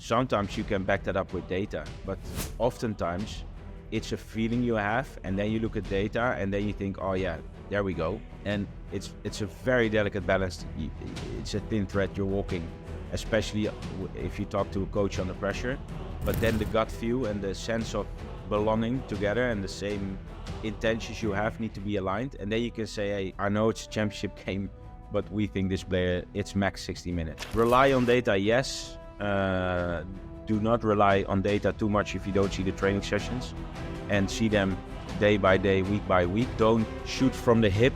sometimes you can back that up with data, but oftentimes it's a feeling you have, and then you look at data and then you think, oh yeah, there we go. And it's a very delicate balance. It's a thin thread you're walking, especially if you talk to a coach under pressure. But then the gut feel and the sense of belonging together and the same intentions you have need to be aligned. And then you can say, hey, I know it's a championship game, but we think this player, it's max 60 minutes. Rely on data, yes. Do not rely on data too much if you don't see the training sessions, and see them day by day, week by week. Don't shoot from the hip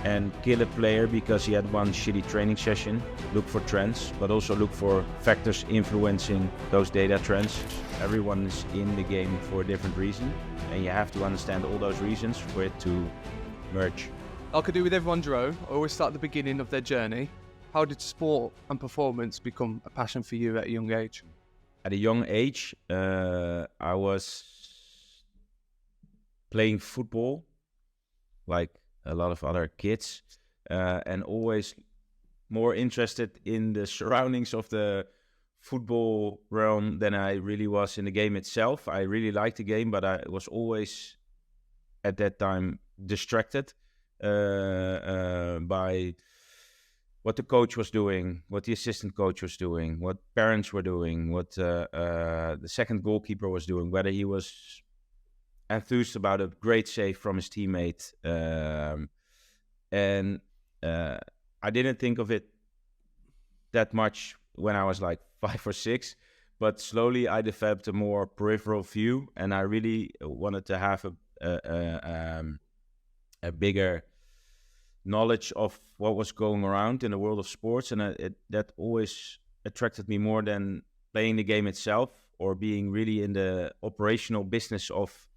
and kill a player because he had one shitty training session. Look for trends, but also look for factors influencing those data trends. Everyone is in the game for a different reason, and you have to understand all those reasons for it to merge. Like I do with everyone, Jeroen, I always start at the beginning of their journey. How did sport and performance become a passion for you at a young age? At a young age, I was playing football like a lot of other kids, and always more interested in the surroundings of the football realm than I really was in the game itself. I really liked the game, but I was always at that time distracted by what the coach was doing, what the assistant coach was doing, what parents were doing, what the second goalkeeper was doing, whether he was enthused about a great save from his teammate. And I didn't think of it that much when I was like 5 or 6, but slowly I developed a more peripheral view, and I really wanted to have a bigger knowledge of what was going around in the world of sports, and that always attracted me more than playing the game itself or being really in the operational business of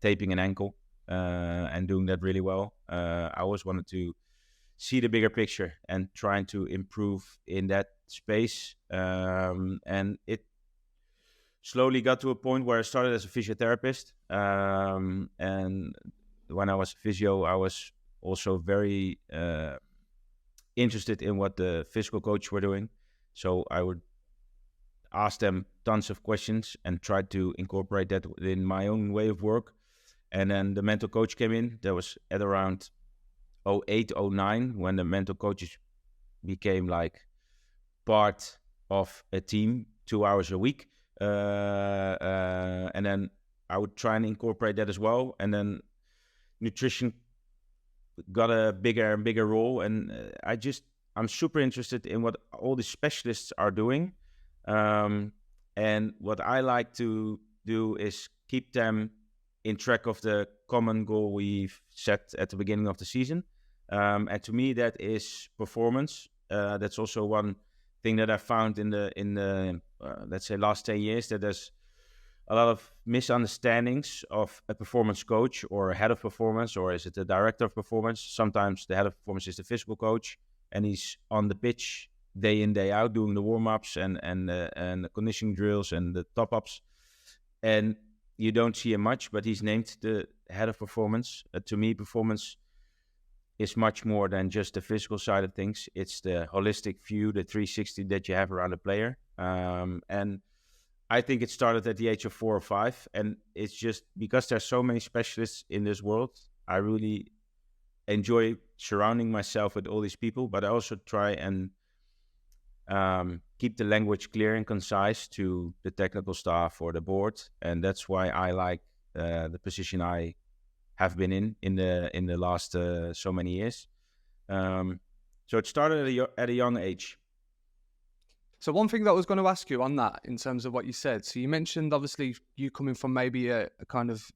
taping an ankle and doing that really well. I always wanted to see the bigger picture and trying to improve in that space, and it slowly got to a point where I started as a physiotherapist, and when I was a physio, I was also very interested in what the physical coach were doing. So I would ask them tons of questions and try to incorporate that in my own way of work. And then the mental coach came in. That was at around 08, 09, when the mental coaches became like part of a team, 2 hours a week. And then I would try and incorporate that as well. And then nutrition got a bigger and bigger role, and I'm super interested in what all the specialists are doing, and what I like to do is keep them in track of the common goal we've set at the beginning of the season, and to me that is performance. That's also one thing that I found in the let's say last 10 years, that there's a lot of misunderstandings of a performance coach or a head of performance, or is it the director of performance? Sometimes the head of performance is the physical coach, and he's on the pitch day in, day out, doing the warm-ups and the conditioning drills and the top-ups. And you don't see him much, but he's named the head of performance. To me, performance is much more than just the physical side of things. It's the holistic view, the 360 that you have around a player. And I think it started at the age of 4 or 5, and it's just because there's so many specialists in this world, I really enjoy surrounding myself with all these people, but I also try and keep the language clear and concise to the technical staff or the board, and that's why I like the position I have been in the last so many years. So it started at a young age. So one thing that I was going to ask you on that, in terms of what you said, so you mentioned obviously you coming from maybe a kind of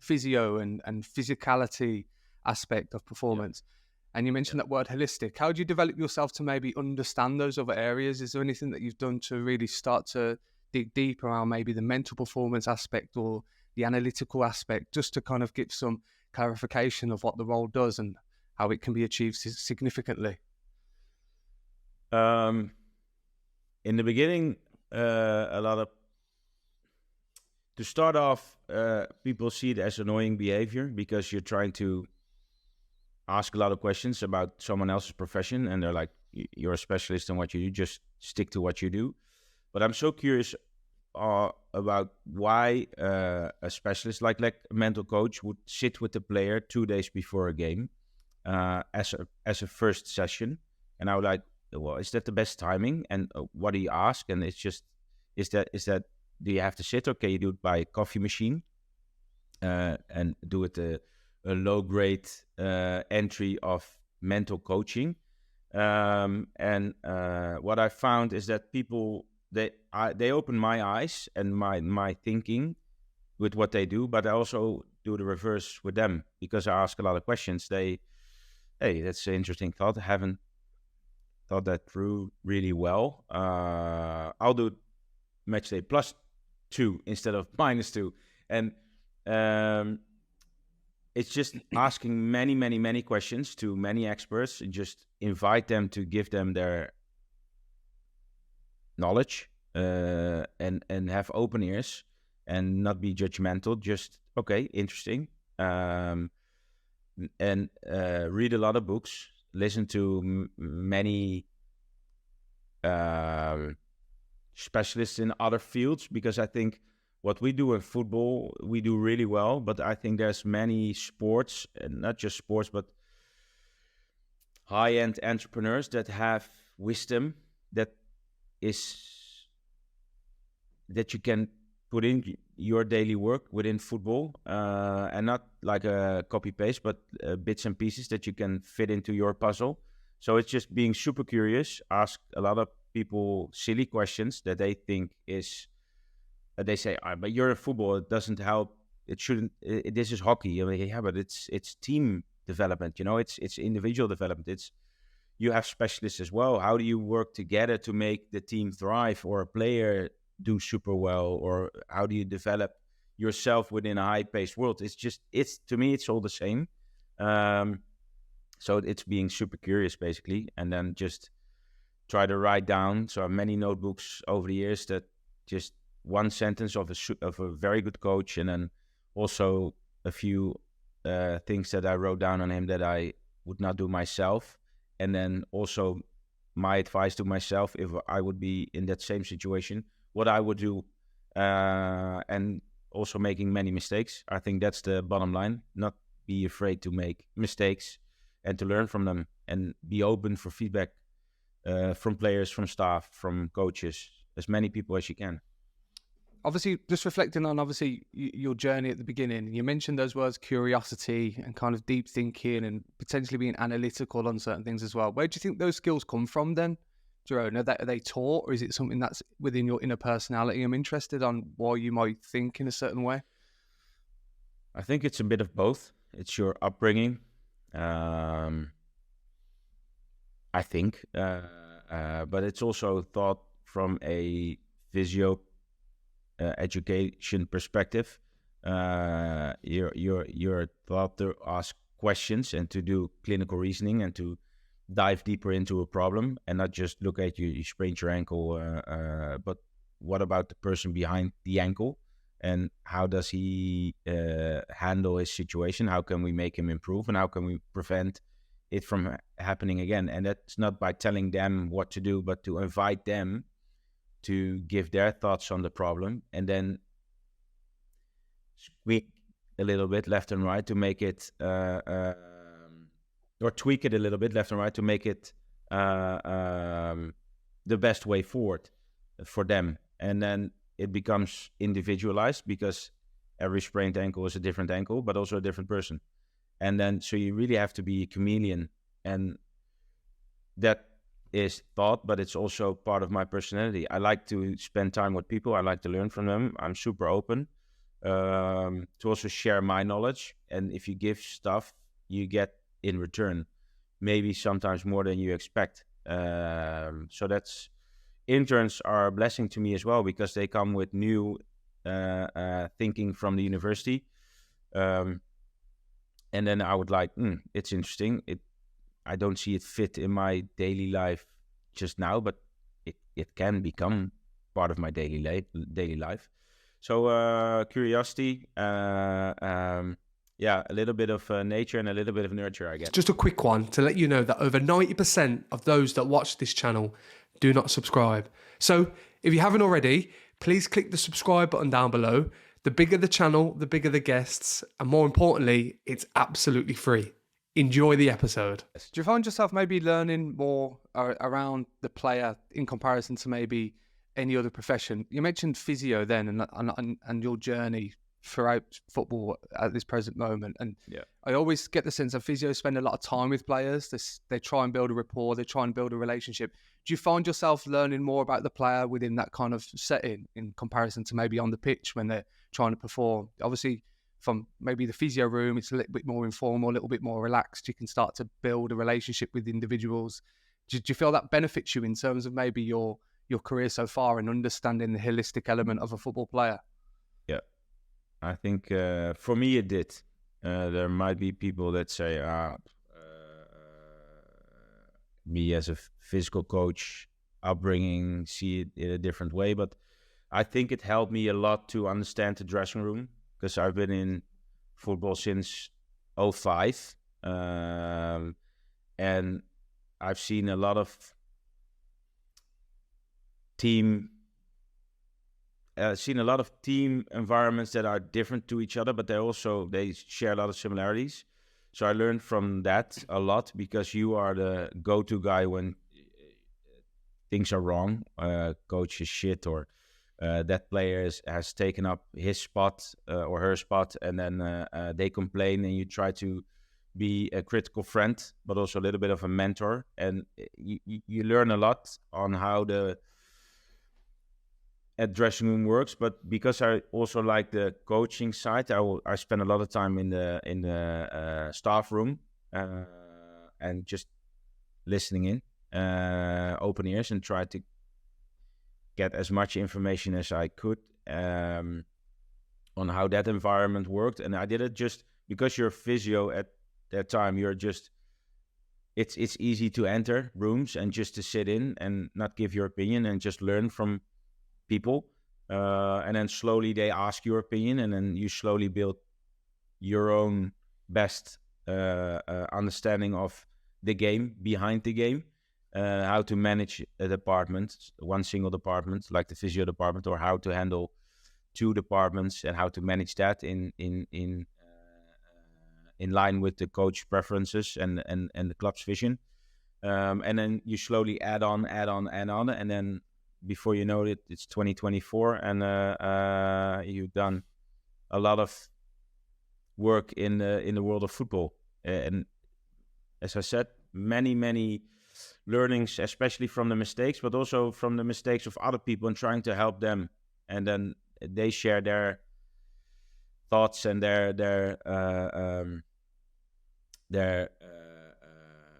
physio and physicality aspect of performance, and you mentioned that word holistic. How do you develop yourself to maybe understand those other areas? Is there anything that you've done to really start to dig deep around maybe the mental performance aspect or the analytical aspect, just to kind of give some clarification of what the role does and how it can be achieved significantly? In the beginning, to start off, people see it as annoying behavior because you're trying to ask a lot of questions about someone else's profession, and they're like, you're a specialist in what you do. Just stick to what you do. But I'm so curious about why a specialist like a mental coach would sit with the player 2 days before a game as a first session, and I would like, well, is that the best timing? And what do you ask? And it's just, is that do you have to sit, or can you do it by coffee machine and do it a low grade entry of mental coaching? And what I found is that people, they open my eyes and my thinking with what they do, but I also do the reverse with them because I ask a lot of questions. Hey, that's an interesting thought. I haven't thought that through really well. I'll do match day +2 instead of -2, and it's just asking many questions to many experts, and just invite them to give them their knowledge and have open ears and not be judgmental. Just, okay, interesting, and read a lot of books, listen to many specialists in other fields, because I think what we do in football, we do really well, but I think there's many sports, and not just sports, but high-end entrepreneurs that have wisdom that you can put in your daily work within football, and not like a copy-paste, but bits and pieces that you can fit into your puzzle. So it's just being super curious, ask a lot of people silly questions that they think is... they say, but you're in football, it doesn't help. It shouldn't. This is hockey. I mean, yeah, but it's team development. It's individual development. You have specialists as well. How do you work together to make the team thrive, or a player do super well, or how do you develop yourself within a high-paced world? It's to me, it's all the same. So it's being super curious, basically, and then just try to write down. So I have many notebooks over the years that just one sentence of a very good coach, and then also a few things that I wrote down on him that I would not do myself, and then also my advice to myself if I would be in that same situation, what I would do, and also making many mistakes. I think that's the bottom line. Not be afraid to make mistakes and to learn from them, and be open for feedback from players, from staff, from coaches, as many people as you can. Obviously, just reflecting on your journey at the beginning, you mentioned those words, curiosity and kind of deep thinking, and potentially being analytical on certain things as well. Where do you think those skills come from then, Jeroen? Are they taught, or is it something that's within your inner personality? I'm interested on why you might think in a certain way. I think it's a bit of both. It's your upbringing, I think, but it's also thought from a physio education perspective. You're taught to ask questions and to do clinical reasoning and to dive deeper into a problem, and not just look at you sprained your ankle, but what about the person behind the ankle, and how does he handle his situation? How can we make him improve, and how can we prevent it from happening again? And that's not by telling them what to do, but to invite them to give their thoughts on the problem, and then tweak a little bit left and right to make it, or tweak it a little bit left and right to make it the best way forward for them. And then it becomes individualized, because every sprained ankle is a different ankle, but also a different person. And then, so you really have to be a chameleon, and that is thought, but it's also part of my personality. I like to spend time with people. I like to learn from them. I'm super open to also share my knowledge. And if you give stuff, you get in return, maybe sometimes more than you expect. So that's... interns are a blessing to me as well, because they come with new thinking from the university. And then I would like, it's interesting. I don't see it fit in my daily life just now, but it can become part of my daily life. So curiosity, yeah, a little bit of nature and a little bit of nurture, I guess. Just a quick one to let you know that over 90% of those that watch this channel do not subscribe. So if you haven't already, please click the subscribe button down below. The bigger the channel, the bigger the guests, and more importantly, it's absolutely free. Enjoy the episode. Do you find yourself maybe learning more around the player in comparison to maybe any other profession? You mentioned physio then and your journey throughout football at this present moment. And I always get the sense that physios spend a lot of time with players. They try and build a rapport. They try and build a relationship. Do you find yourself learning more about the player within that kind of setting in comparison to maybe on the pitch when they're trying to perform? Obviously, from maybe the physio room, it's a little bit more informal, a little bit more relaxed. You can start to build a relationship with individuals. Do you feel that benefits you in terms of maybe your career so far and understanding the holistic element of a football player? Yeah, I think for me it did. There might be people that say, me as a physical coach, upbringing, see it in a different way. But I think it helped me a lot to understand the dressing room, because I've been in football since 2005. And I've seen a lot of team environments that are different to each other, but they share a lot of similarities. So I learned from that a lot, because you are the go-to guy when things are wrong. Coach is shit, or that player has taken up his spot or her spot, and then they complain, and you try to be a critical friend, but also a little bit of a mentor. And you learn a lot on how the dressing room works. But because I also like the coaching side, I spend a lot of time in the staff room and just listening in, open ears, and try to get as much information as I could on how that environment worked. And I did it just because you're a physio at that time. It's easy to enter rooms and just to sit in and not give your opinion and just learn from people, and then slowly they ask your opinion, and then you slowly build your own best understanding of the game, behind the game, how to manage a department, one single department like the physio department, or how to handle two departments and how to manage that in line with the coach preferences and the club's vision, and then you slowly add on, and then before you know it, it's 2024, and you've done a lot of work in the world of football. And as I said, many learnings, especially from the mistakes, but also from the mistakes of other people, and trying to help them. And then they share their thoughts and their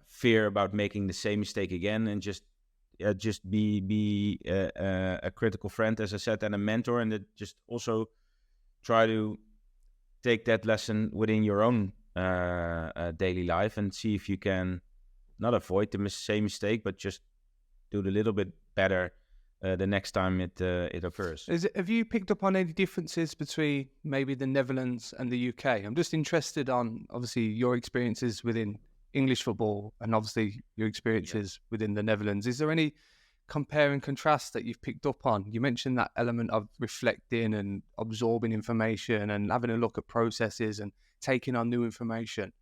fear about making the same mistake again, and just be a critical friend, as I said, and a mentor, and just also try to take that lesson within your own daily life, and see if you can not avoid the same mistake, but just do it a little bit better the next time it occurs. Have you picked up on any differences between maybe the Netherlands and the UK? I'm just interested on, obviously, your experiences within English football and obviously your experiences within the Netherlands. Is there any compare and contrast that you've picked up on? You mentioned that element of reflecting and absorbing information and having a look at processes and taking on new information.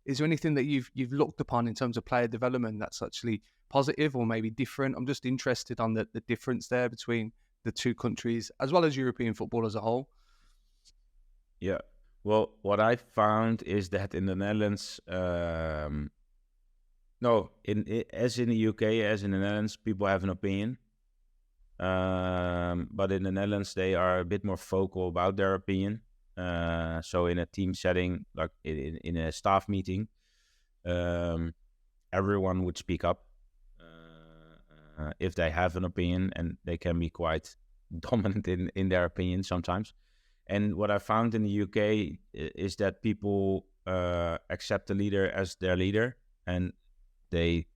Is there anything that you've looked upon in terms of player development that's actually positive or maybe different? I'm just interested on the difference there between the two countries, as well as European football as a whole. Yeah. Well, what I found is that in the Netherlands, as in the UK, as in the Netherlands, people have an opinion. But in the Netherlands, they are a bit more vocal about their opinion. So in a team setting, like in a staff meeting, everyone would speak up if they have an opinion, and they can be quite dominant in their opinion sometimes. And what I found in the UK is that people accept the leader as their leader, and they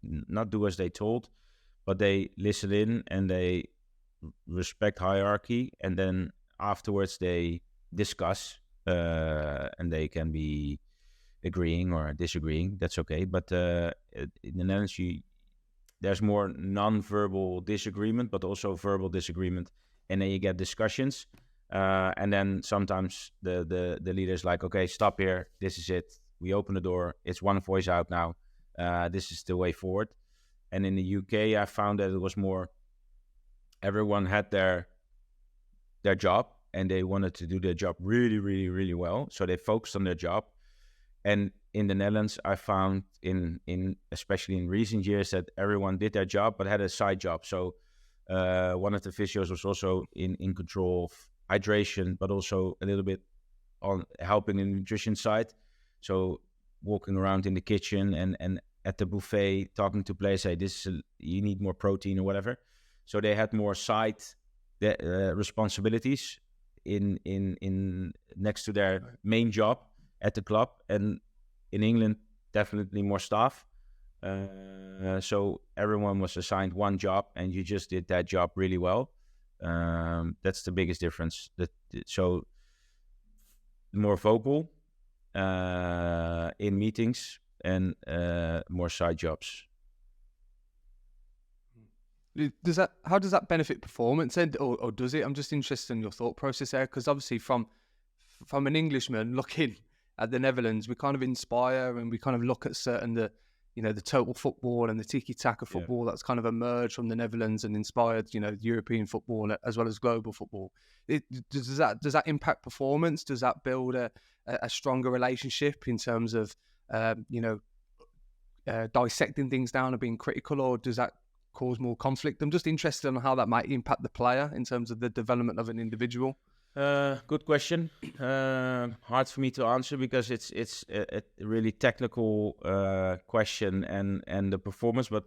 not do as they told, but they listen in and they respect hierarchy, and then afterwards they discuss and they can be agreeing or disagreeing. That's okay. But in the Netherlands, there's more non-verbal disagreement, but also verbal disagreement, and then you get discussions. And then sometimes the leader's like, okay, stop here. This is it. We open the door. It's one voice out now. This is the way forward. And in the UK, I found that it was more, everyone had their job and they wanted to do their job really, really, really well. So they focused on their job. And in the Netherlands, I found in especially in recent years that everyone did their job, but had a side job. So one of the physios was also in control of hydration, but also a little bit on helping the nutrition side. So walking around in the kitchen and at the buffet, talking to players, say, you need more protein or whatever. So they had more side responsibilities in next to their main job at the club. And in England, definitely more staff. So everyone was assigned one job and you just did that job really well. That's the biggest difference. So more vocal in meetings and more side jobs. How does that benefit performance, or does it? I'm just interested in your thought process there, because obviously from an Englishman looking at the Netherlands, we kind of inspire and we kind of look at the total football and the tiki-taka football that's kind of emerged from the Netherlands and inspired, European football as well as global football. Does that impact performance? Does that build a stronger relationship in terms of, dissecting things down and being critical, or does that cause more conflict? I'm just interested in how that might impact the player in terms of the development of an individual. Good question. Hard for me to answer because it's a really technical question and the performance. But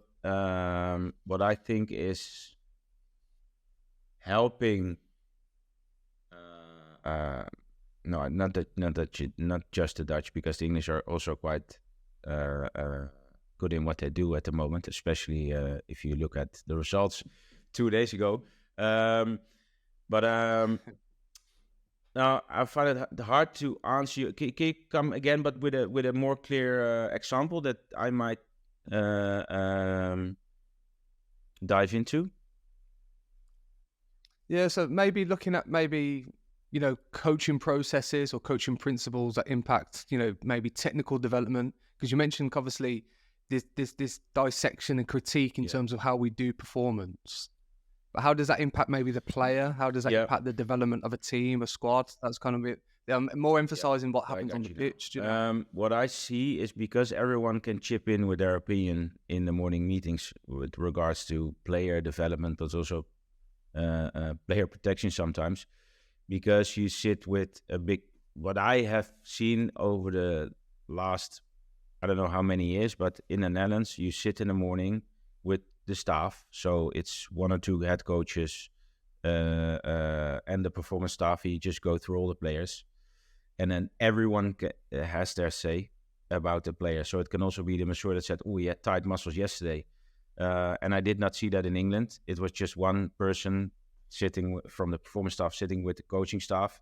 what I think is helping. No, not just the Dutch, because the English are also quite good in what they do at the moment, especially if you look at the results 2 days ago. Now I find it hard to answer you. Can you come again, but with a more clear example that I might dive into? Yeah, so maybe looking at coaching processes or coaching principles that impact, maybe technical development, because you mentioned obviously this dissection and critique in terms of how we do performance. But how does that impact maybe the player? How does that impact the development of a team, a squad? That's kind of it. I'm more emphasizing what happens on the pitch. What I see is because everyone can chip in with their opinion in the morning meetings with regards to player development, but also player protection sometimes, because you sit with what I have seen over the last, I don't know how many years, but in the Netherlands, you sit in the morning with the staff. So it's 1 or 2 head coaches and the performance staff. You just go through all the players, and then everyone has their say about the player. So it can also be the masseur that said, oh, he had tight muscles yesterday. And I did not see that in England. It was just one person sitting from the performance staff, sitting with the coaching staff,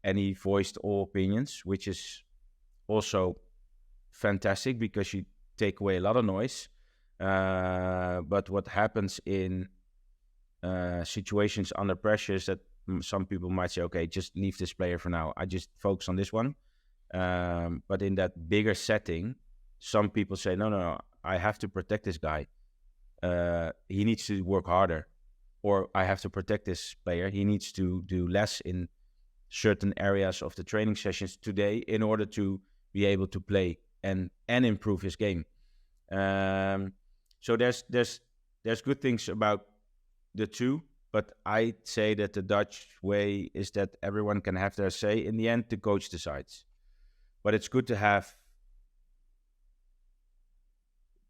and he voiced all opinions, which is also fantastic because you take away a lot of noise. But what happens in situations under pressure is that some people might say, okay, just leave this player for now. I just focus on this one. But in that bigger setting, some people say, no, I have to protect this guy. He needs to work harder. Or I have to protect this player. He needs to do less in certain areas of the training sessions today in order to be able to play and improve his game. So there's good things about the two, but I'd say that the Dutch way is that everyone can have their say. In the end, the coach decides. But it's good to have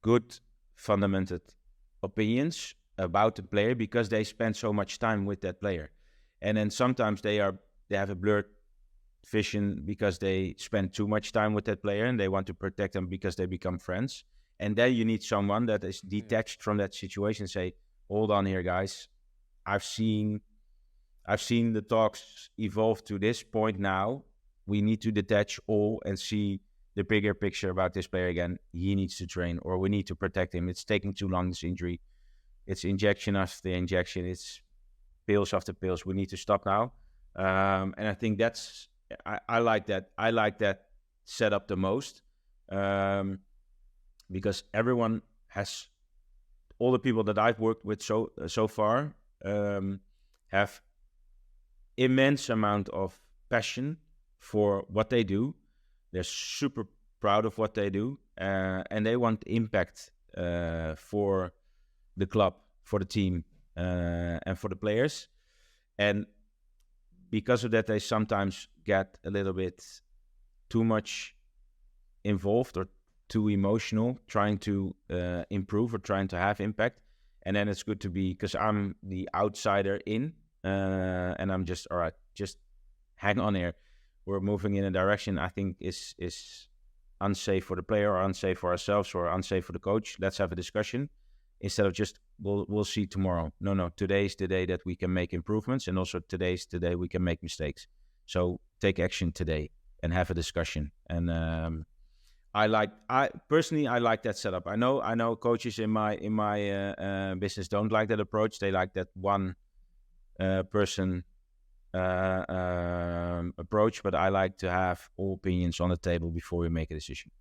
good fundamented opinions about the player because they spend so much time with that player. And then sometimes they have a blurred vision because they spend too much time with that player and they want to protect them because they become friends. And then you need someone that is detached from that situation and say, hold on here, guys. I've seen the talks evolve to this point now. we need to detach all and see the bigger picture about this player again. He needs to train, or we need to protect him. It's taking too long, this injury. It's injection after injection. It's pills after pills. We need to stop now. And I think I like that. I like that setup the most, because everyone has, all the people that I've worked with so far have immense amount of passion for what they do. They're super proud of what they do, and they want impact for the club, for the team, and for the players. And because of that, they sometimes get a little bit too much involved or too emotional, trying to improve or trying to have impact. And then it's good to be, because I'm the outsider in, and I'm just, all right, just hang on here. We're moving in a direction I think is unsafe for the player, or unsafe for ourselves, or unsafe for the coach. Let's have a discussion instead of just we'll see tomorrow. No, today's the day that we can make improvements, and also today's the day we can make mistakes. So take action today and have a discussion. And I personally like that setup. I know coaches in my business don't like that approach. They like that one person approach, but I like to have all opinions on the table before we make a decision.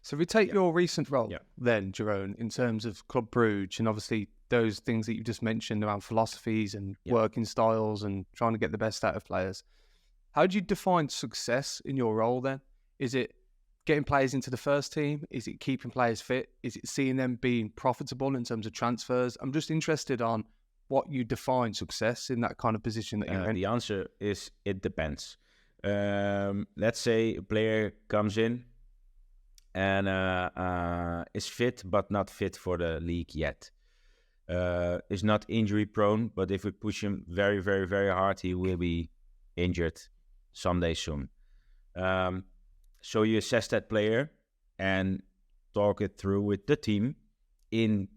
So we take your recent role then, Jeroen, in terms of Club Brugge, and obviously those things that you just mentioned around philosophies and working styles and trying to get the best out of players. How do you define success in your role then? Is it getting players into the first team? Is it keeping players fit? Is it seeing them being profitable in terms of transfers? I'm just interested on what you define success in that kind of position that you're in. The answer is it depends. Let's say a player comes in and is fit, but not fit for the league yet. Is not injury prone, but if we push him very, very, very hard, he will be injured someday soon. So you assess that player and talk it through with the team in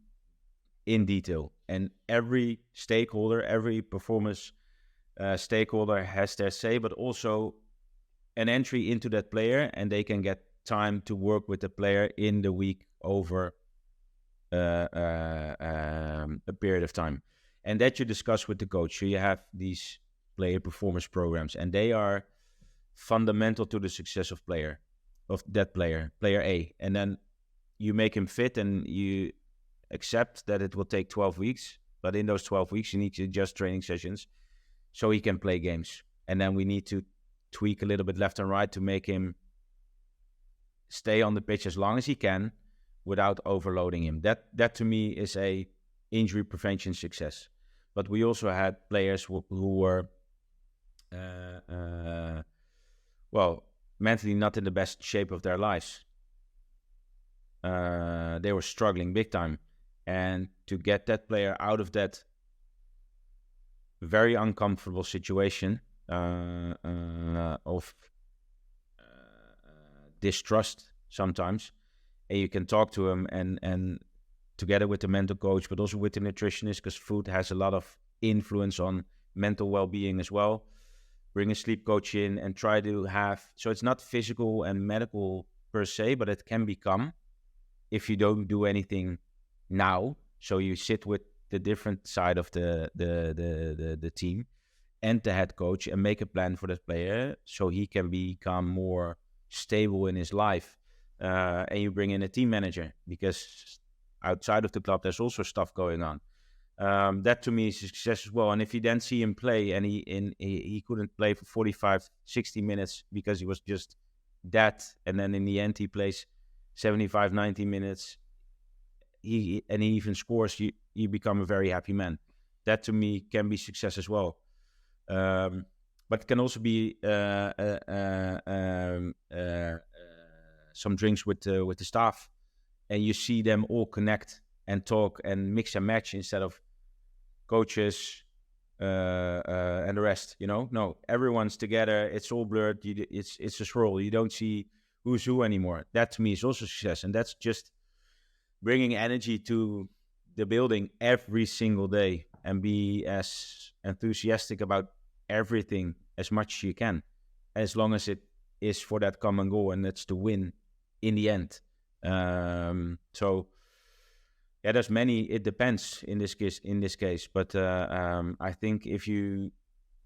detail. And every stakeholder, every performance stakeholder has their say, but also an entry into that player, and they can get time to work with the player in the week over a period of time. And that you discuss with the coach. So you have these player performance programs, and they are fundamental to the success of player A. And then you make him fit, and you accept that it will take 12 weeks, but in those 12 weeks you need to adjust training sessions so he can play games. And then we need to tweak a little bit left and right to make him stay on the pitch as long as he can without overloading him. That to me is a injury prevention success. But we also had players who were mentally not in the best shape of their lives. They were struggling big time. And to get that player out of that very uncomfortable situation of distrust sometimes, and you can talk to him and together with the mental coach, but also with the nutritionist, because food has a lot of influence on mental well-being as well. Bring a sleep coach in and try to have, so it's not physical and medical per se, but it can become if you don't do anything now. So you sit with the different side of the team and the head coach and make a plan for that player so he can become more stable in his life. And you bring in a team manager, because outside of the club there's also stuff going on. That to me is success as well. And if you then see him play and he couldn't play for 45, 60 minutes because he was just that, and then in the end he plays 75, 90 minutes, he even scores, you become a very happy man. That to me can be success as well. But it can also be some drinks with the staff, and you see them all connect and talk and mix and match instead of coaches and the rest. No, everyone's together. It's all blurred. It's a swirl. You don't see who's who anymore. That to me is also success, and that's just bringing energy to the building every single day and be as enthusiastic about everything as much as you can, as long as it is for that common goal, and that's to win in the end. So yeah, there's many. It depends in this case, but I think if you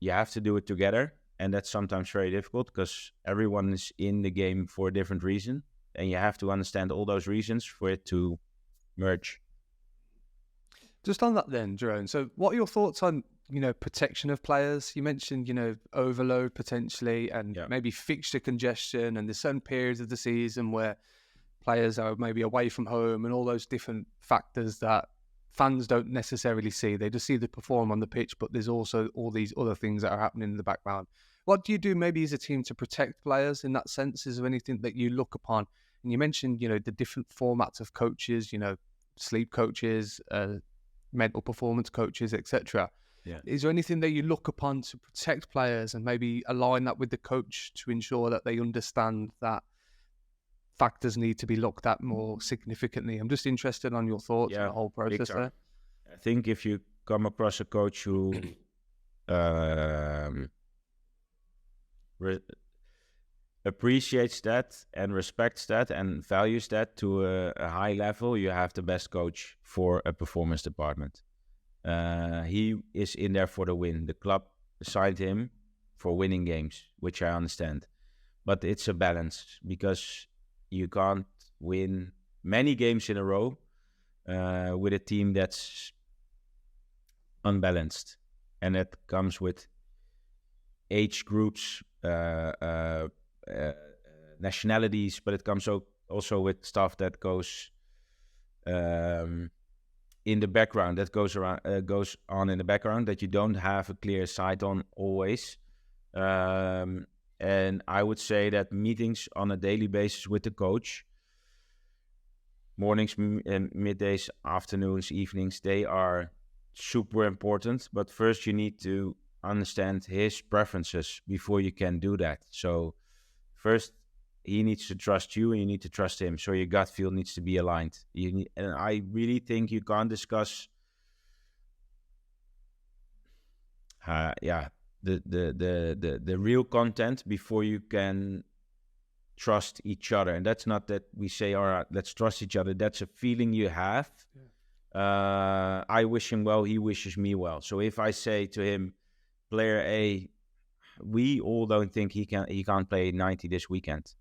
have to do it together, and that's sometimes very difficult because everyone is in the game for a different reason, and you have to understand all those reasons for it to merge. Just on that then, Jeroen, so what are your thoughts on, protection of players? You mentioned, overload potentially, and maybe fixture congestion, and there's certain periods of the season where players are maybe away from home, and all those different factors that fans don't necessarily see. They just see the perform on the pitch, but there's also all these other things that are happening in the background. What do you do maybe as a team to protect players in that sense? Is there anything that you look upon? And you mentioned, the different formats of coaches, sleep coaches, mental performance coaches, etc. Yeah. Is there anything that you look upon to protect players and maybe align that with the coach to ensure that they understand that factors need to be looked at more significantly? I'm just interested on your thoughts on the whole process there. I think if you come across a coach who appreciates that and respects that and values that to a high level, you have the best coach for a performance department. He is in there for the win. The club assigned him for winning games, which I understand. But it's a balance, because you can't win many games in a row with a team that's unbalanced. And that comes with age groups, nationalities, but it comes also with stuff that goes in the background, that goes on in the background, that you don't have a clear sight on always. And I would say that meetings on a daily basis with the coach, mornings, middays, afternoons, evenings, they are super important. But first you need to understand his preferences before you can do that. So first he needs to trust you, and you need to trust him. So your gut feel needs to be aligned. And I really think you can't discuss the real content before you can trust each other. And that's not that we say, all right, let's trust each other. That's a feeling you have. I wish him well, he wishes me well. So if I say to him, player A, we all don't think he can't play 90 this weekend.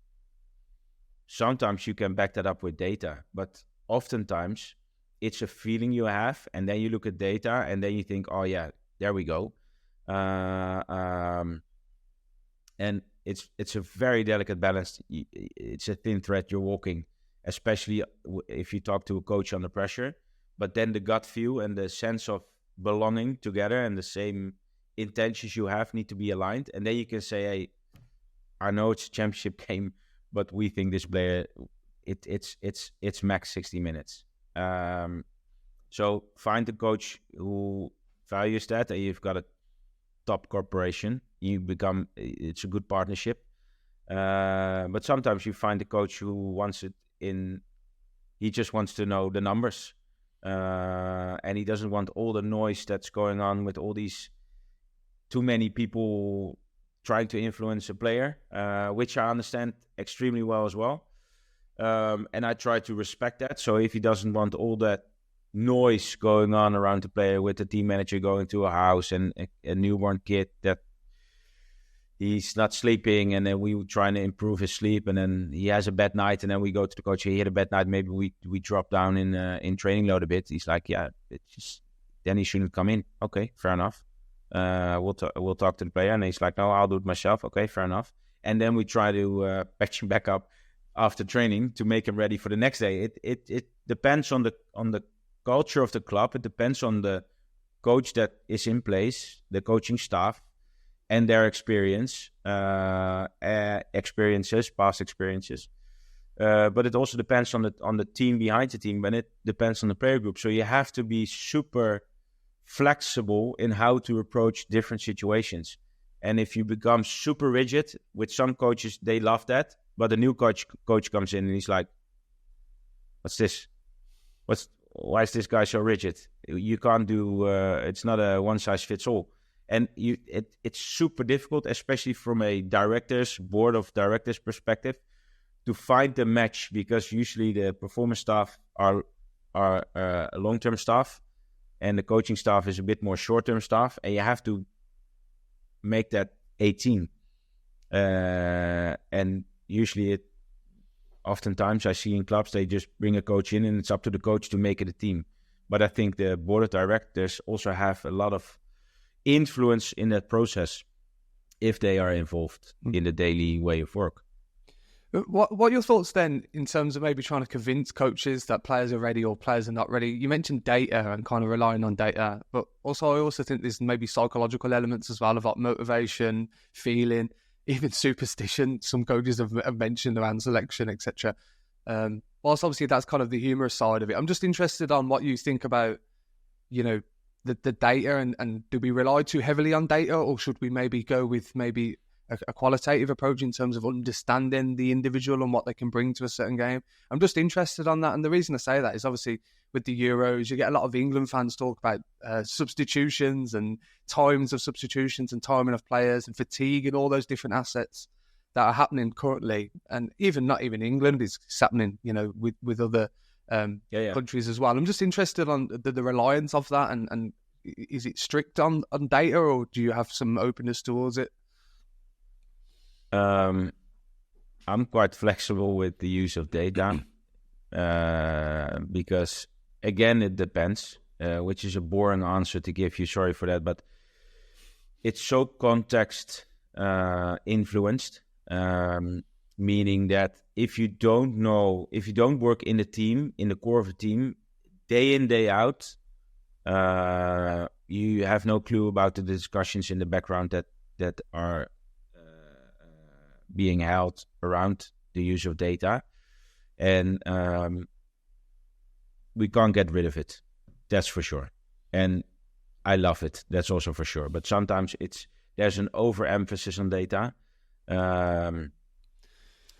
Sometimes you can back that up with data, but oftentimes it's a feeling you have, and then you look at data, and then you think, oh yeah, there we go. And it's a very delicate balance. It's a thin thread you're walking, especially if you talk to a coach under pressure. But then the gut feel and the sense of belonging together and the same intentions you have need to be aligned. And then you can say, hey, I know it's a championship game, but we think this player, it's max 60 minutes. So find a coach who values that, and you've got a top corporation. It's a good partnership. But sometimes you find a coach who wants it in, he just wants to know the numbers. And he doesn't want all the noise that's going on with all these too many people trying to influence a player, which I understand extremely well as well. And I try to respect that. So if he doesn't want all that noise going on around the player, with the team manager going to a house and a newborn kid that he's not sleeping, and then we trying to improve his sleep, and then he has a bad night, and then we go to the coach, he had a bad night, maybe we drop down in training load a bit. He's like, yeah, it's just, then he shouldn't come in. Okay, fair enough. We'll talk to the player, and he's like, no, I'll do it myself. Okay, fair enough. And then we try to patch him back up after training to make him ready for the next day. It depends on the culture of the club. It depends on the coach that is in place, the coaching staff, and their past experiences. But it also depends on the team behind the team, and it depends on the player group. So you have to be super flexible in how to approach different situations. And if you become super rigid, with some coaches, they love that. But a new coach comes in and he's like, what's this? Why is this guy so rigid? You can't do, it's not a one size fits all. And it's super difficult, especially from a board of directors perspective, to find the match, because usually the performance staff are long-term staff, and the coaching staff is a bit more short-term staff, and you have to make that a team. And usually, oftentimes I see in clubs, they just bring a coach in, and it's up to the coach to make it a team. But I think the board of directors also have a lot of influence in that process if they are involved in the daily way of work. What are your thoughts then in terms of maybe trying to convince coaches that players are ready or players are not ready? You mentioned data and kind of relying on data, but I also think there's maybe psychological elements as well of like motivation, feeling, even superstition. Some coaches have mentioned around selection, etc. Whilst obviously that's kind of the humorous side of it. I'm just interested on what you think about, the data and do we rely too heavily on data, or should we maybe go with maybe a qualitative approach in terms of understanding the individual and what they can bring to a certain game? I'm just interested on that. And the reason I say that is obviously with the Euros, you get a lot of England fans talk about substitutions and times of substitutions and timing of players and fatigue and all those different assets that are happening currently. And not even England, is happening, with other countries as well. I'm just interested on the reliance of that, and is it strict on data, or do you have some openness towards it? I'm quite flexible with the use of data because, again, it depends, which is a boring answer to give you. Sorry for that, but it's so context influenced, meaning that if you don't work in the team, in the core of a team, day in, day out, you have no clue about the discussions in the background that are being held around the use of data, and we can't get rid of it. That's for sure. And I love it. That's also for sure. But sometimes there's an overemphasis on data, and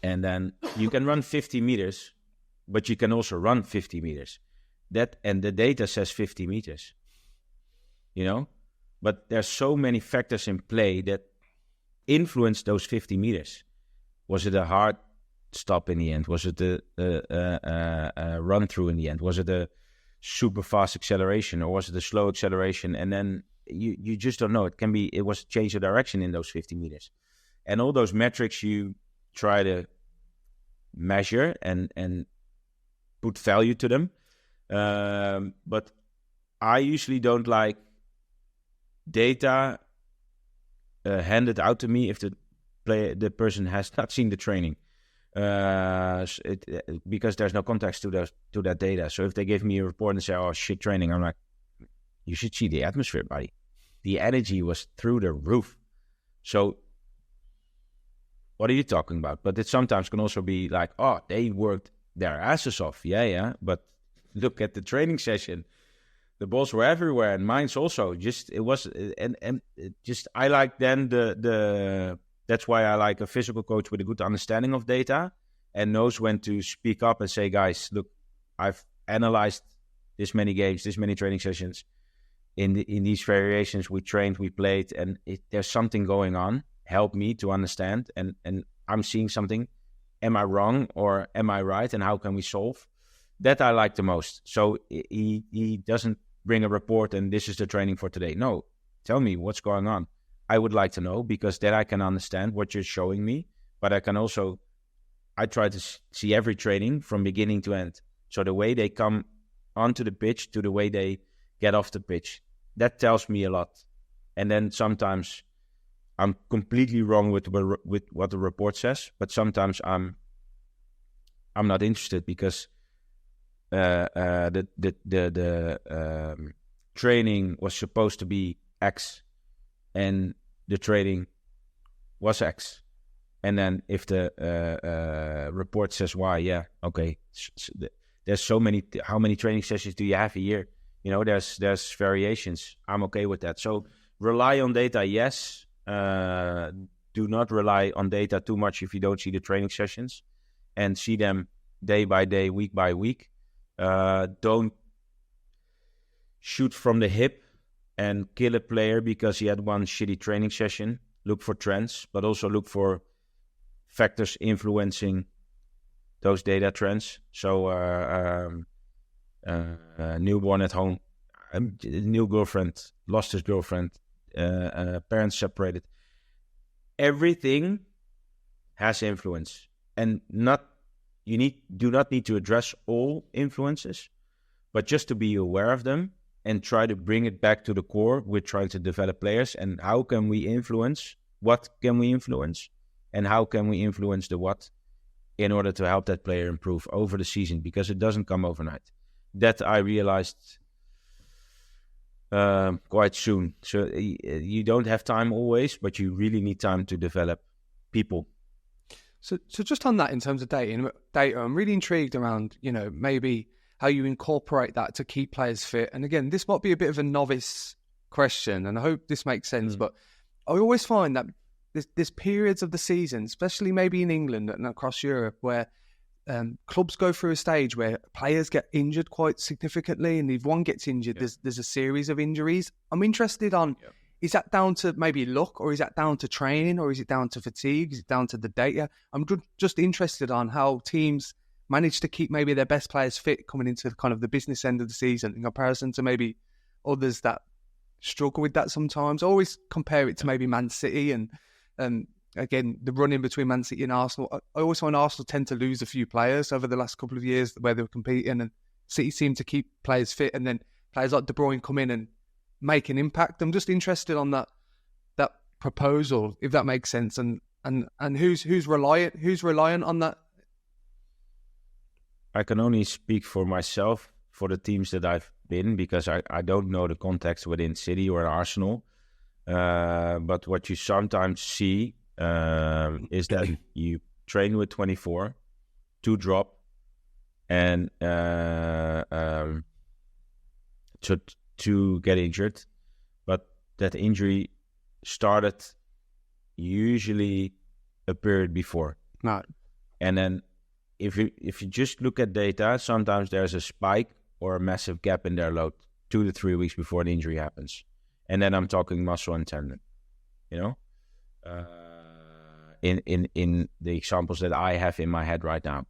then you can run 50 meters, but you can also run 50 meters. And the data says 50 meters. But there's so many factors in play that influence those 50 meters. Was it a hard stop in the end? Was it a run through in the end? Was it a super fast acceleration, or was it a slow acceleration? And then you just don't know. It was a change of direction in those 50 meters. And all those metrics you try to measure and put value to them. But I usually don't like data handed out to me if the person has not seen the training, because there's no context to that data. So if they give me a report and say, "Oh, shit training," I'm like, "You should see the atmosphere, buddy. The energy was through the roof." So what are you talking about? But it sometimes can also be like, "Oh, they worked their asses off." Yeah. But look at the training session. The balls were everywhere, and mine's also. I like then that's why I like a physical coach with a good understanding of data and knows when to speak up and say, "Guys, look, I've analyzed this many games, this many training sessions. In these variations, we trained, we played, and there's something going on. Help me to understand, and I'm seeing something. Am I wrong or am I right? And how can we solve?" That I like the most. So he doesn't bring a report and this is the training for today. No, tell me what's going on. I would like to know, because then I can understand what you're showing me. But I try to see every training from beginning to end. So the way they come onto the pitch to the way they get off the pitch, that tells me a lot. And then sometimes I'm completely wrong with what the report says, but sometimes I'm not interested because the training was supposed to be X, and the training was X. And then if the report says Y, yeah, okay. There's so many. How many training sessions do you have a year? There's variations. I'm okay with that. So rely on data, yes. Do not rely on data too much if you don't see the training sessions, and see them day by day, week by week. Don't shoot from the hip and kill a player because he had one shitty training session. Look for trends, but also look for factors influencing those data trends. So newborn at home, new girlfriend, lost his girlfriend, parents separated. Everything has influence, and do not need to address all influences, but just to be aware of them and try to bring it back to the core. We're trying to develop players, and how can we influence? What can we influence? And how can we influence the what in order to help that player improve over the season? Because it doesn't come overnight. That I realized quite soon. So you don't have time always, but you really need time to develop people. So just on that, in terms of data, I'm really intrigued around, maybe how you incorporate that to keep players fit. And again, this might be a bit of a novice question, and I hope this makes sense, but I always find that there's periods of the season, especially maybe in England and across Europe, where clubs go through a stage where players get injured quite significantly, and if one gets injured, there's a series of injuries. I'm interested on, is that down to maybe luck, or is that down to training, or is it down to fatigue? Is it down to the data? I'm just interested on how teams manage to keep maybe their best players fit coming into kind of the business end of the season in comparison to maybe others that struggle with that sometimes. I always compare it to maybe Man City and again, the run-in between Man City and Arsenal. I always find Arsenal tend to lose a few players over the last couple of years where they were competing, and City seem to keep players fit, and then players like De Bruyne come in and make an impact. I'm just interested on that proposal, if that makes sense, and who's reliant on that. I can only speak for myself, for the teams that I've been, because I don't know the context within City or Arsenal. But what you sometimes see is that you train with 24 to drop, and to get injured. But that injury started usually a period before. Right. And then if you just look at data, sometimes there's a spike or a massive gap in their load 2 to 3 weeks before the injury happens. And then I'm talking muscle and tendon, in the examples that I have in my head right now.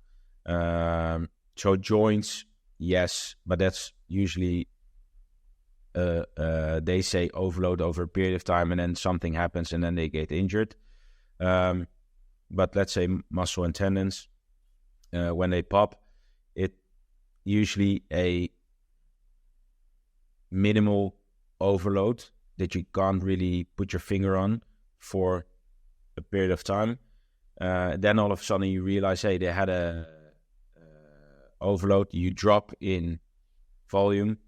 So joints, yes, but that's usually, they say overload over a period of time, and then something happens and then they get injured. But let's say muscle and tendons, when they pop, it usually a minimal overload that you can't really put your finger on for a period of time. Then all of a sudden you realize, hey, they had a overload. You drop in volume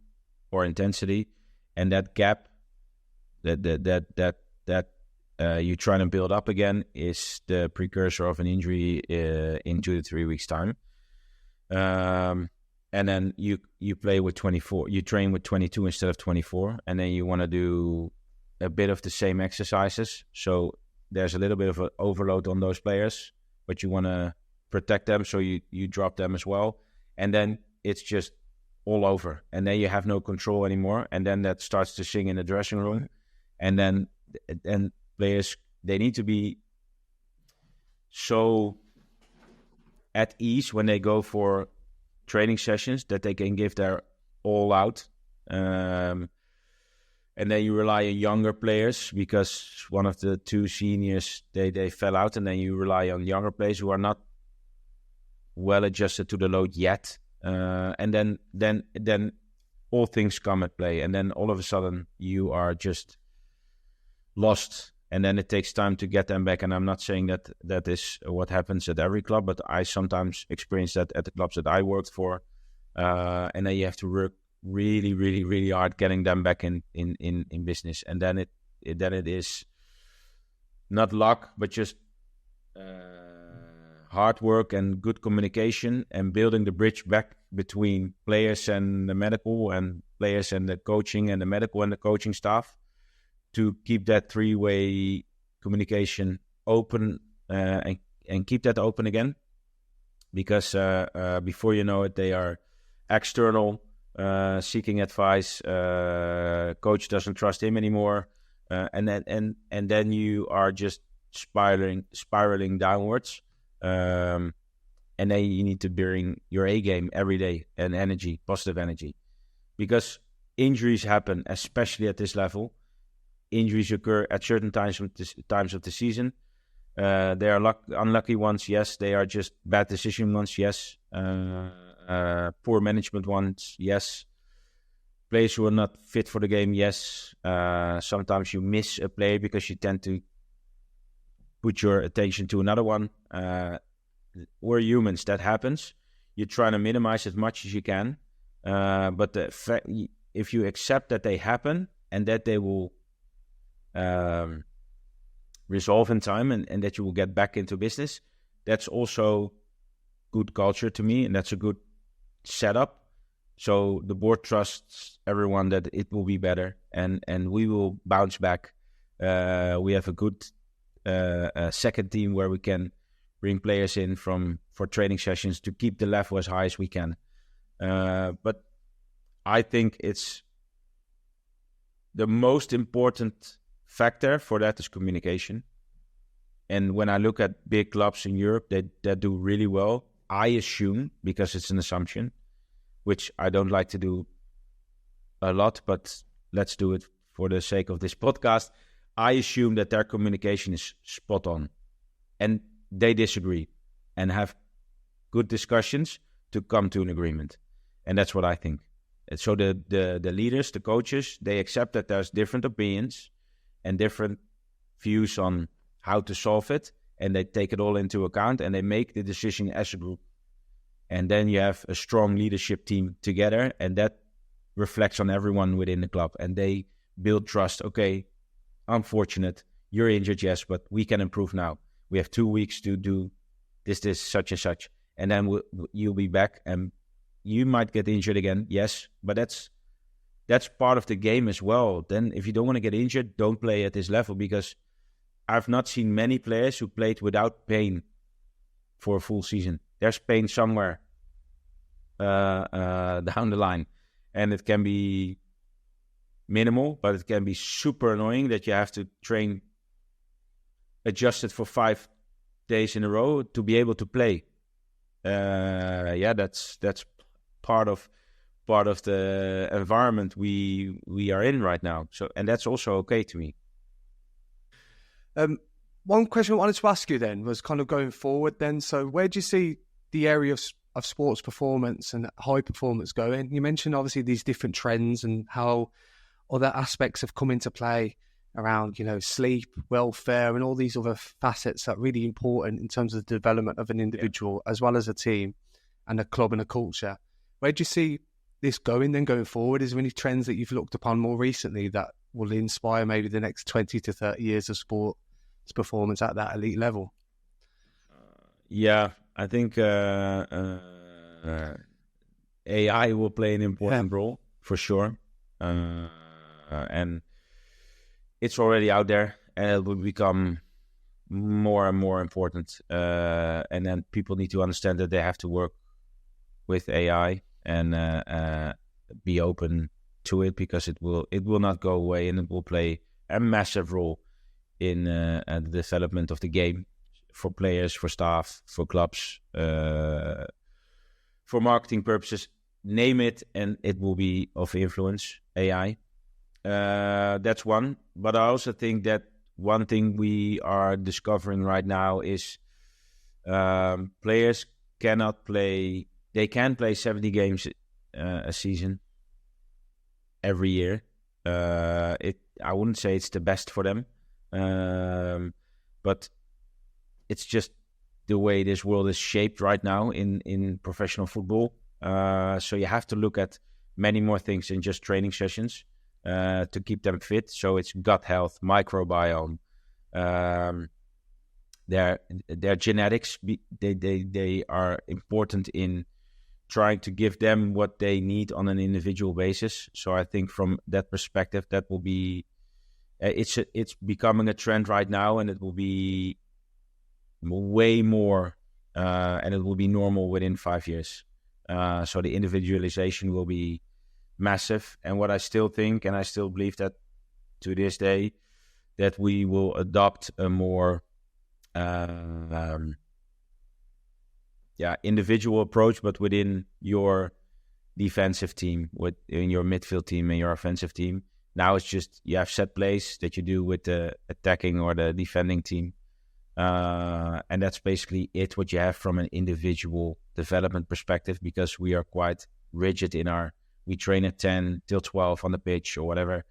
or intensity, and that gap that you try to build up again is the precursor of an injury in 2 to 3 weeks time. And then you play with 24, you train with 22 instead of 24, and then you want to do a bit of the same exercises. So there's a little bit of an overload on those players, but you want to protect them, so you drop them as well. And then it's just all over, and then you have no control anymore, and then that starts to sing in the dressing room. And then players, they need to be so at ease when they go for training sessions that they can give their all out. And then you rely on younger players, because one of the two seniors, they fell out, and then you rely on younger players who are not well adjusted to the load yet. And then all things come at play, and then all of a sudden you are just lost, and then it takes time to get them back. And I'm not saying that is what happens at every club, but I sometimes experience that at the clubs that I worked for, and then you have to work really, really, really hard getting them back in business. And then it is not luck, but just hard work and good communication, and building the bridge back between players and the medical, and players and the coaching, and the medical and the coaching staff, to keep that three-way communication open, and keep that open again. Because before you know it, they are external seeking advice. Coach doesn't trust him anymore, and then you are just spiraling downwards. And then you need to bring your A game every day and energy, positive energy, because injuries happen, especially at this level. Injuries occur at certain times of the season. They are unlucky ones, yes. They are just bad decision ones, yes. Poor management ones, yes. Players who are not fit for the game, yes. Sometimes you miss a player because you tend to put your attention to another one. We're humans, that happens. You're trying to minimize as much as you can. But if you accept that they happen and that they will resolve in time and that you will get back into business, that's also good culture to me, and that's a good setup. So the board trusts everyone that it will be better, and we will bounce back. We have a good second team where we can bring players in for training sessions to keep the level as high as we can. But I think it's the most important factor for that is communication. And when I look at big clubs in Europe that do really well, I assume, because it's an assumption, which I don't like to do a lot, but let's do it for the sake of this podcast. I assume that their communication is spot on. And they disagree and have good discussions to come to an agreement. And that's what I think. And so the leaders, the coaches, they accept that there's different opinions and different views on how to solve it, and they take it all into account and they make the decision as a group. And then you have a strong leadership team together, and that reflects on everyone within the club, and they build trust. Okay, unfortunate, you're injured, yes, but we can improve now. We have 2 weeks to do this, such and such. And then you'll be back, and you might get injured again, yes, but that's part of the game as well. Then if you don't want to get injured, don't play at this level, because I've not seen many players who played without pain for a full season. There's pain somewhere down the line, and it can be minimal, but it can be super annoying that you have to train adjusted for 5 days in a row to be able to play. That's part of the environment we are in right now. So, and that's also okay to me. One question I wanted to ask you then was kind of going forward then. So where do you see the area of sports performance and high performance going? You mentioned obviously these different trends and how other aspects have come into play around, sleep, welfare, and all these other facets that are really important in terms of the development of an individual as well as a team and a club and a culture. Where do you see this going forward? Is there any trends that you've looked upon more recently that will inspire maybe the next 20 to 30 years of sports performance at that elite level? I think AI will play an important role for sure. And it's already out there, and it will become more and more important. And then people need to understand that they have to work with AI and be open to it, because it will not go away, and it will play a massive role in the development of the game for players, for staff, for clubs, for marketing purposes. Name it, and it will be of influence, AI. That's one. But I also think that one thing we are discovering right now is players cannot play. They can play 70 games a season every year. I wouldn't say it's the best for them, but it's just the way this world is shaped right now in professional football. So you have to look at many more things than just training sessions to keep them fit. So it's gut health, microbiome, their genetics. They are important in trying to give them what they need on an individual basis. So I think from that perspective, that will be it's becoming a trend right now, and it will be way more, and it will be normal within 5 years. So the individualization will be massive. And what I still think, and I still believe that to this day, that we will adopt a more individual approach, but within your defensive team, within your midfield team and your offensive team. Now it's just you have set plays that you do with the attacking or the defending team. And that's basically it, what you have from an individual development perspective, because we are quite rigid we train at 10 till 12 on the pitch or whatever.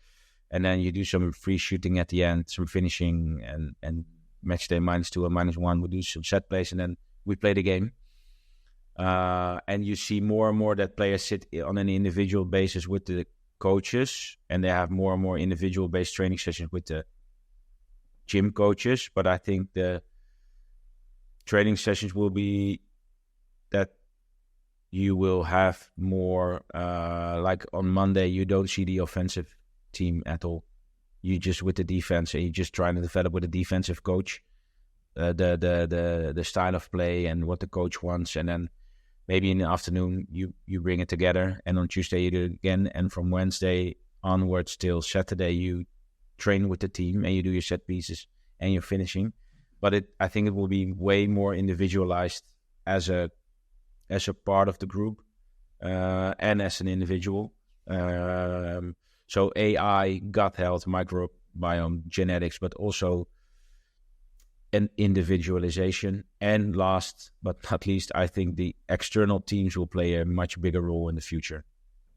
And then you do some free shooting at the end, some finishing, and match day -2 or -1, we do some set plays, and then we play the game. And you see more and more that players sit on an individual basis with the coaches, and they have more and more individual-based training sessions with the gym coaches. But I think the training sessions will be that you will have more, like on Monday, you don't see the offensive team at all. You just with the defense, and you just trying to develop with a defensive coach, the style of play and what the coach wants, and then maybe in the afternoon you bring it together, and on Tuesday you do it again, and from Wednesday onwards till Saturday you train with the team and you do your set pieces and your finishing. But I think it will be way more individualized as a part of the group and as an individual. So AI, gut health, microbiome, genetics, but also an individualization. And last but not least, I think the external teams will play a much bigger role in the future.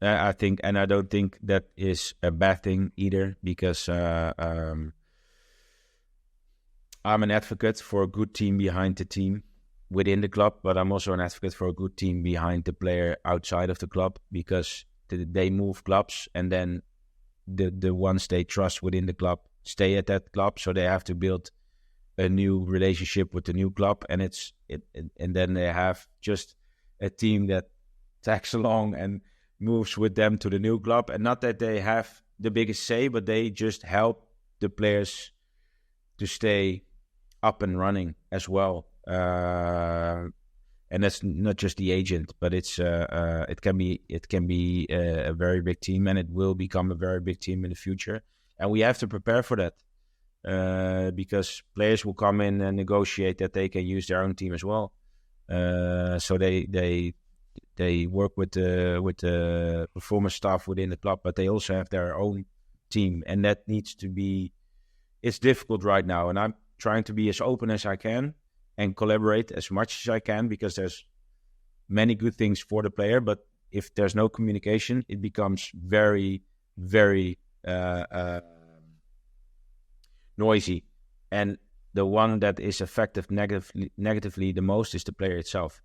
I think, and I don't think that is a bad thing either, because I'm an advocate for a good team behind the team within the club, but I'm also an advocate for a good team behind the player outside of the club, because they move clubs, and then the ones they trust within the club stay at that club, so they have to build a new relationship with the new club, and and then they have just a team that tags along and moves with them to the new club, and not that they have the biggest say, but they just help the players to stay up and running as well. And that's not just the agent, but it can be a very big team, and it will become a very big team in the future, and we have to prepare for that. Because players will come in and negotiate that they can use their own team as well. So they work with the performance staff within the club, but they also have their own team, and that needs to be. It's difficult right now, and I'm trying to be as open as I can and collaborate as much as I can, because there's many good things for the player, but if there's no communication, it becomes very, very noisy, and the one that is affected negatively the most is the player itself,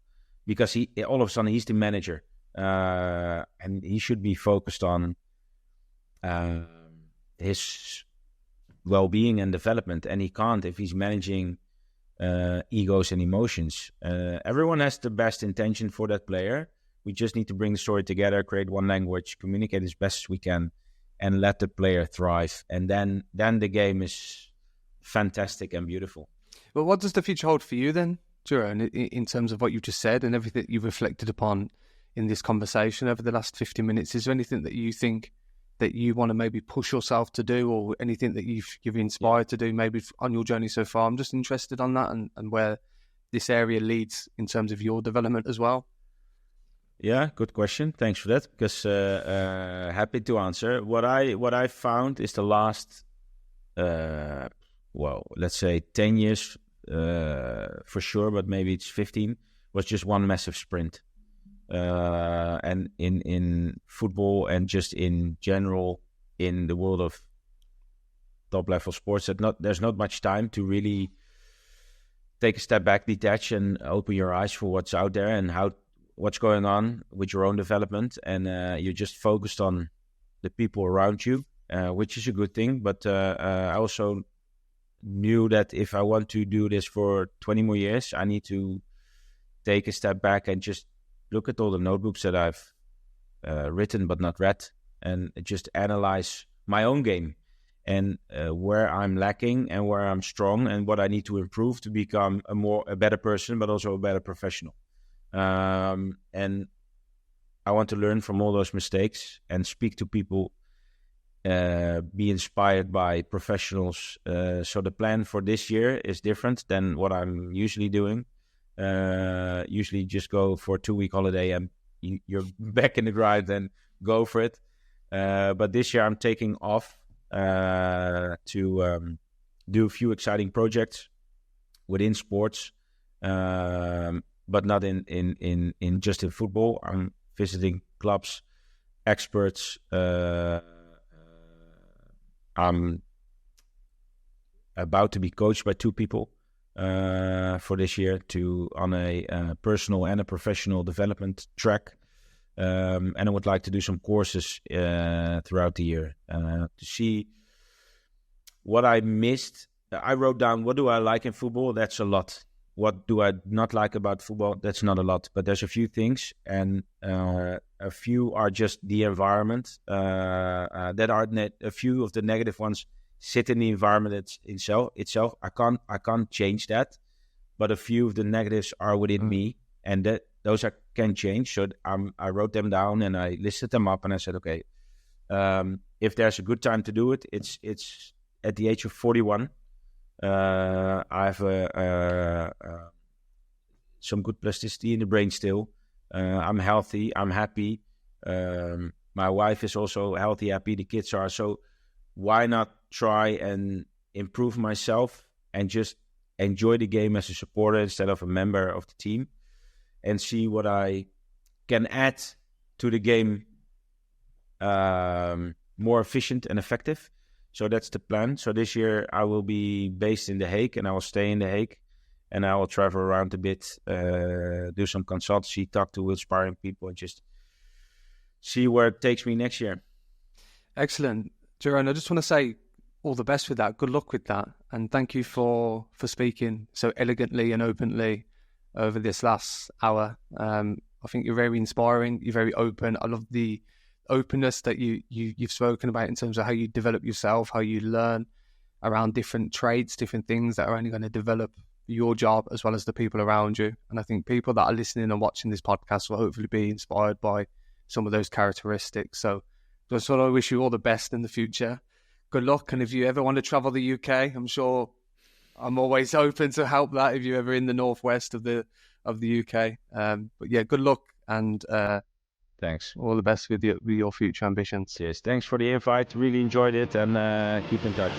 because he all of a sudden he's the manager, and he should be focused on his well-being and development, and he can't if he's managing egos and emotions. Everyone has the best intention for that player. We just need to bring the story together, create one language, communicate as best as we can, and let the player thrive. And then the game is fantastic and beautiful. Well, what does the future hold for you then, Jeroen, in terms of what you've just said and everything you've reflected upon in this conversation over the last 50 minutes? Is there anything that you think that you want to maybe push yourself to do, or anything that you've inspired to do maybe on your journey so far? I'm just interested on that and where this area leads in terms of your development as well. Yeah, good question. Thanks for that, because happy to answer. What I found is the last, let's say 10 years for sure, but maybe it's 15, was just one massive sprint. And in football and just in general in the world of top level sports, there's not much time to really take a step back, detach, and open your eyes for what's out there and what's going on with your own development. And you're just focused on the people around you, which is a good thing. But I also knew that if I want to do this for 20 more years, I need to take a step back and just look at all the notebooks that I've written but not read, and just analyze my own game and where I'm lacking and where I'm strong and what I need to improve to become a better person, but also a better professional. And I want to learn from all those mistakes and speak to people, be inspired by professionals. So the plan for this year is different than what I'm usually doing. Usually just go for a 2-week holiday and you're back in the grind and go for it. But this year I'm taking off to do a few exciting projects within sports, but not in just in football. I'm visiting clubs, experts. I'm about to be coached by 2 people for this year on a personal and a professional development track. And I would like to do some courses throughout the year to see what I missed. I wrote down, what do I like in football? That's a lot. What do I not like about football? That's not a lot. But there's a few things, and a few are just the environment. That are a few of the negative ones sit in the environment itself. I can't change that, but a few of the negatives are within me, and those I can change. So I wrote them down and I listed them up, and I said, okay, if there's a good time to do it, it's at the age of 41. I have some good plasticity in the brain still. I'm healthy. I'm happy. My wife is also healthy, happy. The kids are. So why not try and improve myself and just enjoy the game as a supporter instead of a member of the team, and see what I can add to the game more efficient and effective. So that's the plan. So this year I will be based in The Hague, and I will stay in The Hague, and I will travel around a bit, do some consultancy, talk to inspiring people, and just see where it takes me next year. Excellent. Jeroen, I just want to say all the best with that. Good luck with that. And thank you for speaking so elegantly and openly over this last hour. I think you're very inspiring. You're very open. I love the openness that you've spoken about in terms of how you develop yourself, how you learn around different traits, different things that are only going to develop your job as well as the people around you. And I think people that are listening and watching this podcast will hopefully be inspired by some of those characteristics. So just want to wish you all the best in the future. Good luck. And if you ever want to travel the UK, I'm sure I'm always open to help that if you're ever in the northwest of the UK. But yeah, good luck, and Thanks. all the best with your future ambitions. Cheers. Thanks for the invite. Really enjoyed it, and keep in touch.